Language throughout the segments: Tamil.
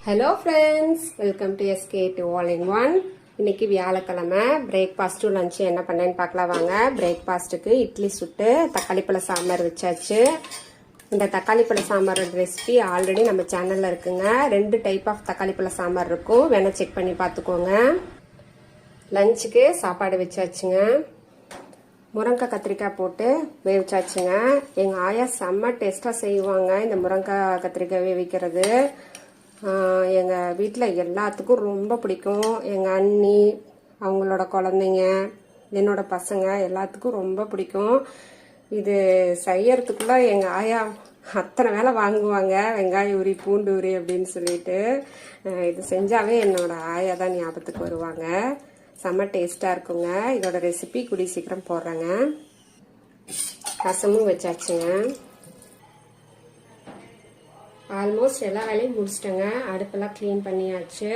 Hello friends, welcome to SK to all in one. இன்னைக்கு வியாழக்கிழமை. பிரேக்ஃபாஸ்ட் லஞ்சு என்ன பண்ணேன்னு பார்க்கலாம் வாங்க. பிரேக்ஃபாஸ்ட்டுக்கு இட்லி சுட்டு தக்காளி பழ சாம்பார் வச்சாச்சு. இந்த தக்காளி பழ சாம்பாரோட ரெசிபி ஆல்ரெடி நம்ம சேனலில் இருக்குங்க. 2 டைப் ஆஃப் தக்காளி பழ சாம்பார் இருக்கும், வேணால் செக் பண்ணி பார்த்துக்கோங்க. லஞ்சுக்கு சாப்பாடு வச்சாச்சுங்க. முருங்கைக்காய் கத்திரிக்காய் போட்டு வேவிச்சாச்சுங்க. எங்கள் ஆயா செம்ம டேஸ்ட்டாக செய்வாங்க இந்த முருங்கைக்காய் கத்திரிக்காய் வேவிக்கிறது. எங்கள் வீட்டில் எல்லாத்துக்கும் ரொம்ப பிடிக்கும். எங்கள் அண்ணி, அவங்களோட குழந்தைங்க, என்னோட பசங்க எல்லாத்துக்கும் ரொம்ப பிடிக்கும். இது செய்யறதுக்குள்ள எங்கள் ஆயா அத்தனை வேலை வாங்குவாங்க, வெங்காயம் உரி பூண்டு உரி அப்படின்னு சொல்லிட்டு. இது செஞ்சாவே என்னோட ஆயா தான் ஞாபகத்துக்கு வருவாங்க. செம்ம டேஸ்ட்டாக இருக்குங்க. இதோட ரெசிபி கூடி சீக்கிரம் போடுறேங்க. ரசமும் வச்சாச்சுங்க. ஆல்மோஸ்ட் எல்லா வேலையும் முடிச்சிட்டேங்க. அடுப்பெல்லாம் க்ளீன் பண்ணியாச்சு.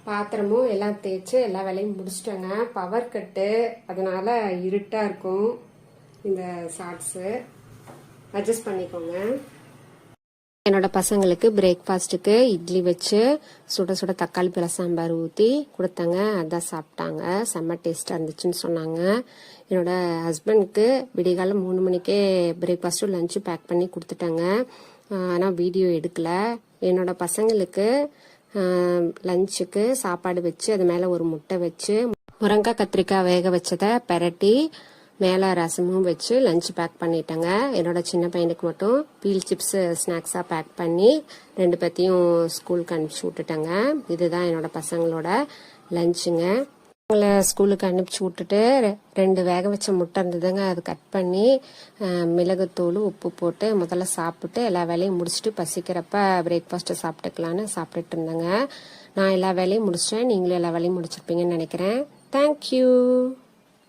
பாத்திரமும் எல்லாம் தேய்ச்சி எல்லா வேலையும் முடிச்சிட்டேங்க. பவர் கட்டு, அதனால இருட்டாக இருக்கும். இந்த ஷார்ட்ஸு அட்ஜஸ்ட் பண்ணிக்கோங்க. என்னோட பசங்களுக்கு பிரேக்ஃபாஸ்ட்டுக்கு இட்லி வச்சு சுட சுட தக்காளி பழ சாம்பார் ஊற்றி கொடுத்தாங்க. அதான் சாப்பிட்டாங்க. செம்ம டேஸ்ட்டாக இருந்துச்சுன்னு சொன்னாங்க. என்னோட ஹஸ்பண்ட்க்கு விடிகாலம் 3 மணிக்கே பிரேக்ஃபாஸ்ட்டும் லஞ்சு பேக் பண்ணி கொடுத்துட்டாங்க. ஆனால் வீடியோ எடுக்கலை. என்னோட பசங்களுக்கு லஞ்சுக்கு சாப்பாடு வச்சு அது மேலே ஒரு முட்டை வச்சு முருங்கைக்காய் கத்திரிக்காய் வேக வச்சதை பெரட்டி மேலே ரசமும் வச்சு லஞ்ச் பேக் பண்ணிட்டேங்க. என்னோட சின்ன பையனுக்கு மட்டும் பீல் சிப்ஸ் ஸ்நாக்ஸாக பேக் பண்ணி 2 பேர்த்தையும் ஸ்கூலுக்கு அனுப்பிச்சி விட்டுட்டேங்க. இதுதான் என்னோட பசங்களோட லஞ்சுங்க. அவங்கள ஸ்கூலுக்கு அனுப்பிச்சி விட்டுட்டு 2 வேக வச்ச முட்டை இருந்ததுங்க, அது கட் பண்ணி மிளகுத்தூள் உப்பு போட்டு முதல்ல சாப்பிட்டு எல்லா வேலையும் முடிச்சுட்டு பசிக்கிறப்ப பிரேக்ஃபாஸ்ட்டை சாப்பிட்டுக்கலான்னு சாப்பிட்டுட்டு இருந்தேங்க. நான் எல்லா வேலையும் முடிச்சிட்டேன். நீங்களும் எல்லா வேலையும் முடிச்சிருப்பீங்கன்னு நினைக்கிறேன். தேங்க்யூ.